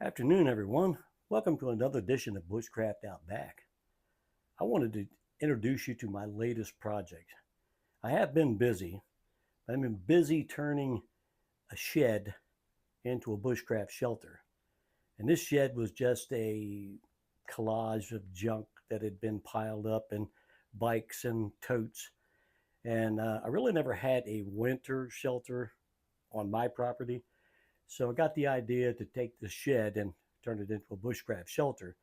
Afternoon, everyone. Welcome to another edition of Bushcraft Out Back. I wanted to introduce you to my latest project. I have been busy. I've been busy turning a shed into a bushcraft shelter. And this shed was just a collage of junk that had been piled up in bikes and totes. And I really never had a winter shelter on my property. So I got the idea to take the shed and turn it into a bushcraft shelter.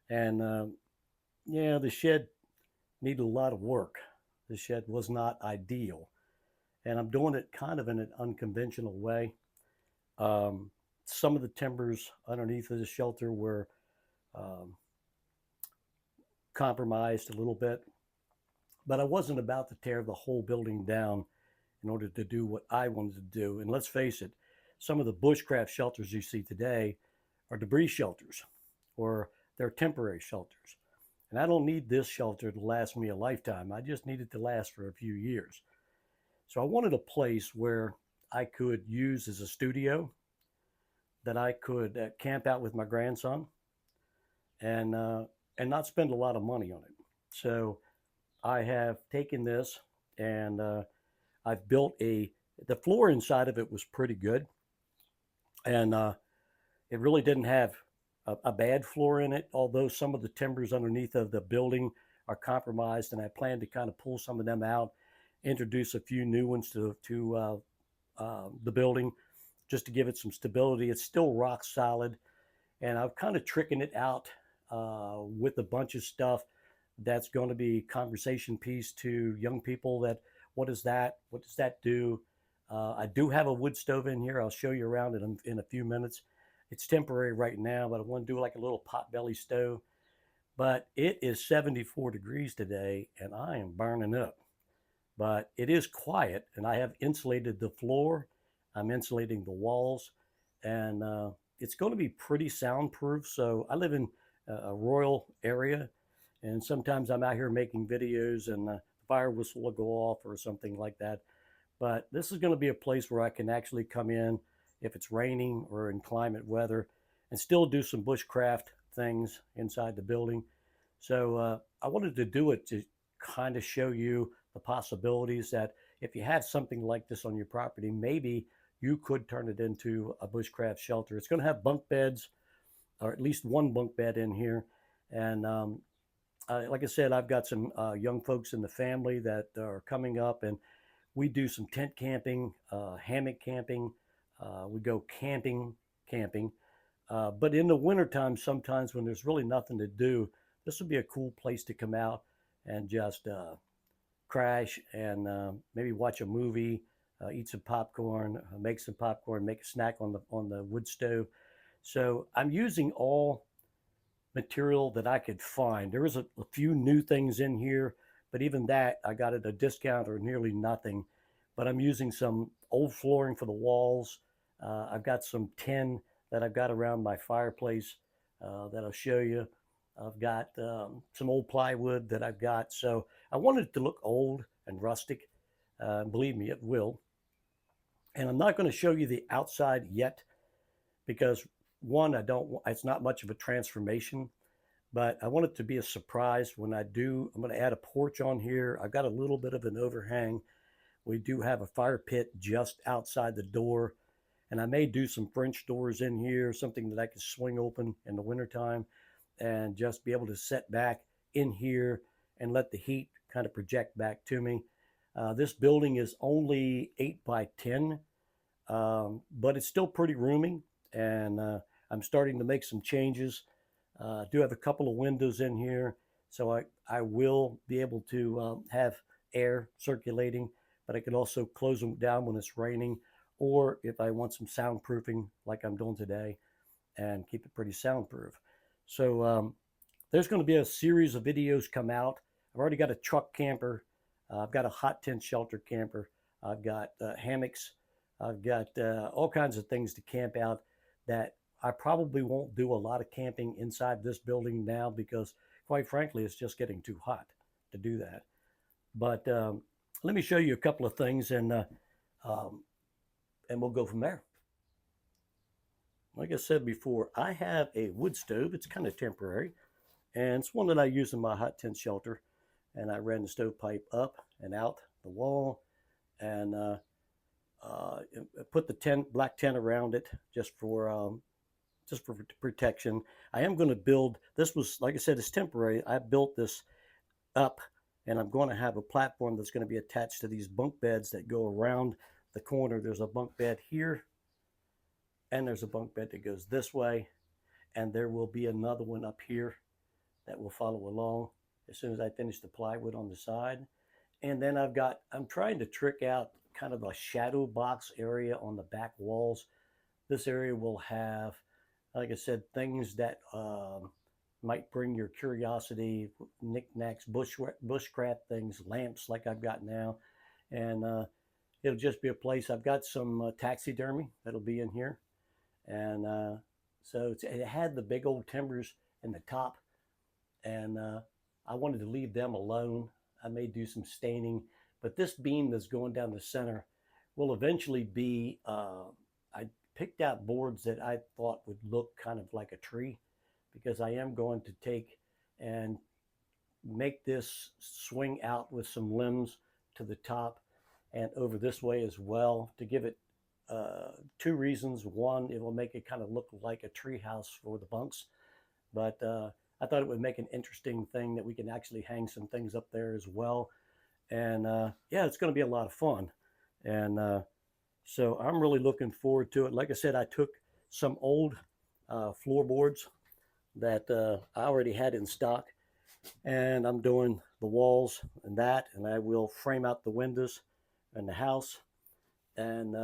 And yeah, the shed needed a lot of work. The shed was not ideal. And I'm doing it kind of in an unconventional way. Um, some of the timbers underneath of the shelter were um, compromised a little bit, but I wasn't about to tear the whole building down in order to do what I wanted to do. And let's face it, some of the bushcraft shelters you see today are debris shelters or they're temporary shelters. And I don't need this shelter to last me a lifetime. I just need it to last for a few years. So I wanted a place where I could use as a studio, that I could camp out with my grandson, and not spend a lot of money on it. So I have taken this and I've built a. The floor inside of it was pretty good, and it really didn't have a bad floor in it. Although some of the timbers underneath of the building are compromised, and I plan to kind of pull some of them out, introduce a few new ones to the building, just to give it some stability. It's still rock solid, and I'm kind of tricking it out with a bunch of stuff that's going to be conversation piece to young people. That what is that? What does that do? I do have a wood stove in here. I'll show you around it in a few minutes. It's temporary right now, but I want to do like a little potbelly stove. But it is 74 degrees today, and I am burning up. But it is quiet, and I have insulated the floor. I'm insulating the walls, and it's going to be pretty soundproof. So I live in a rural area, and sometimes I'm out here making videos, and the fire whistle will go off or something like that. But this is going to be a place where I can actually come in if it's raining or in climate weather and still do some bushcraft things inside the building. So I wanted to do it to kind of show you the possibilities that if you have something like this on your property, maybe you could turn it into a bushcraft shelter. It's going to have bunk beds, or at least one bunk bed in here. And like I said, I've got some young folks in the family that are coming up, and we do some tent camping, hammock camping. We go camping. But in the wintertime, sometimes when there's really nothing to do, this would be a cool place to come out and just crash and maybe watch a movie, eat some popcorn, make some popcorn, make a snack on the wood stove. So I'm using all material that I could find. There is a few new things in here, but even that I got at a discount or nearly nothing. But I'm using some old flooring for the walls. I've got some tin that I've got around my fireplace that I'll show you. I've got some old plywood that I've got. So I wanted it to look old and rustic. Believe me, it will. And I'm not going to show you the outside yet because one, I don't. It's not much of a transformation, but I want it to be a surprise when I do. I'm going to add a porch on here. I've got a little bit of an overhang. We do have a fire pit just outside the door, and I may do some French doors in here, something that I can swing open in the wintertime and just be able to sit back in here and let the heat kind of project back to me. This building is only 8 by 10, but it's still pretty roomy, and I'm starting to make some changes. I do have a couple of windows in here, so I will be able to have air circulating, but I can also close them down when it's raining, or if I want some soundproofing like I'm doing today, and keep it pretty soundproof. So there's going to be a series of videos come out. I've already got a truck camper. I've got a hot tent shelter camper. I've got hammocks. I've got all kinds of things to camp out that I probably won't do a lot of camping inside this building now because, quite frankly, it's just getting too hot to do that. But let me show you a couple of things, um, and we'll go from there. like I said before, I have a wood stove. It's kind of temporary, and it's one that I use in my hot tent shelter. And I ran the stovepipe up and out the wall, and uh, put the black tent around it just for protection. I am going to build. This was, like I said, it's temporary. I built this up, and I'm going to have a platform that's going to be attached to these bunk beds that go around the corner. There's a bunk bed here, and there's a bunk bed that goes this way, and there will be another one up here that will follow along as soon as I finish the plywood on the side. And then I'm trying to trick out kind of a shadow box area on the back walls. This area will have, like I said, things that might bring your curiosity, knickknacks, bushcraft things, lamps like I've got now. And it'll just be a place. I've got some taxidermy that'll be in here. And so it had the big old timbers in the top. And I wanted to leave them alone. I may do some staining, but this beam that's going down the center will eventually be, I picked out boards that I thought would look kind of like a tree, because I am going to take and make this swing out with some limbs to the top and over this way as well, to give it two reasons. One, it will make it kind of look like a tree house for the bunks, but I thought it would make an interesting thing that we can actually hang some things up there as well. And yeah, it's going to be a lot of fun. And so I'm really looking forward to it. Like I said, I took some old floorboards that I already had in stock, and I'm doing the walls and that, and I will frame out the windows in the house and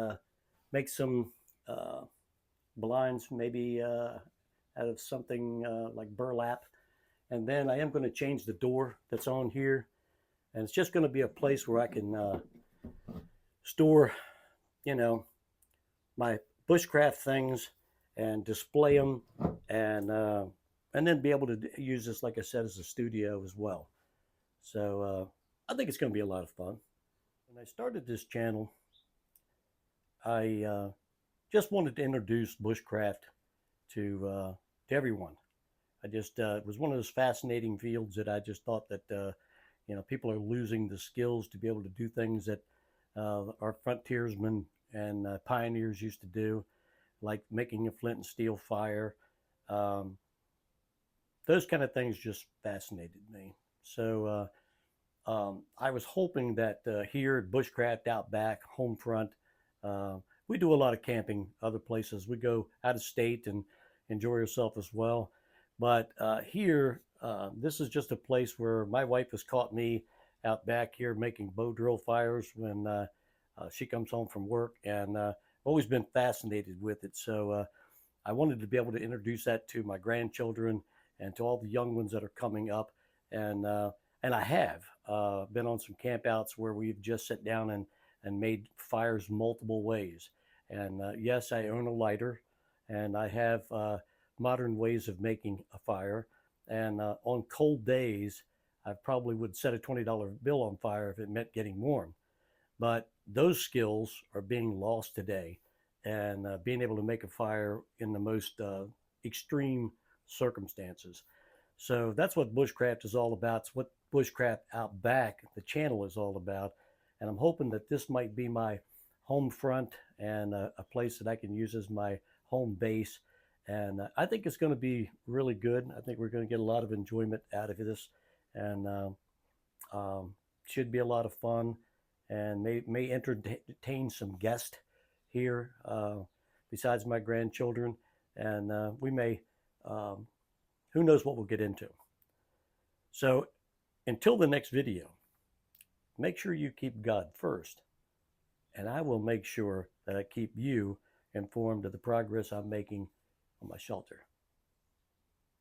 make some blinds, maybe out of something like burlap. And then I am going to change the door that's on here, and it's just going to be a place where I can store, you know, my bushcraft things and display them, and then be able to use this, like I said, as a studio as well. So I think it's going to be a lot of fun. When I started this channel, I just wanted to introduce bushcraft to everyone. I just it was one of those fascinating fields that I just thought that people are losing the skills to be able to do things that our frontiersmen and pioneers used to do, like making a flint and steel fire. Those kind of things just fascinated me. So I was hoping that here at Bushcraft out back, home front, we do a lot of camping other places. We go out of state and enjoy ourselves as well. But here, this is just a place where my wife has caught me out back here making bow drill fires when she comes home from work, and always been fascinated with it. So I wanted to be able to introduce that to my grandchildren and to all the young ones that are coming up. And I have been on some campouts where we've just sat down and made fires multiple ways. And yes, I own a lighter, and I have modern ways of making a fire. And on cold days, I probably would set a $20 bill on fire if it meant getting warm. But those skills are being lost today, and being able to make a fire in the most extreme circumstances. So that's what Bushcraft is all about. It's what Bushcraft Out Back, the channel, is all about. And I'm hoping that this might be my home front and a place that I can use as my home base. And I think it's going to be really good. I think we're going to get a lot of enjoyment out of this, and should be a lot of fun, and may entertain some guests here besides my grandchildren. And we may, who knows what we'll get into. So until the next video, make sure you keep God first, and I will make sure that I keep you informed of the progress I'm making on my shelter.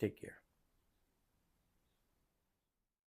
Take care.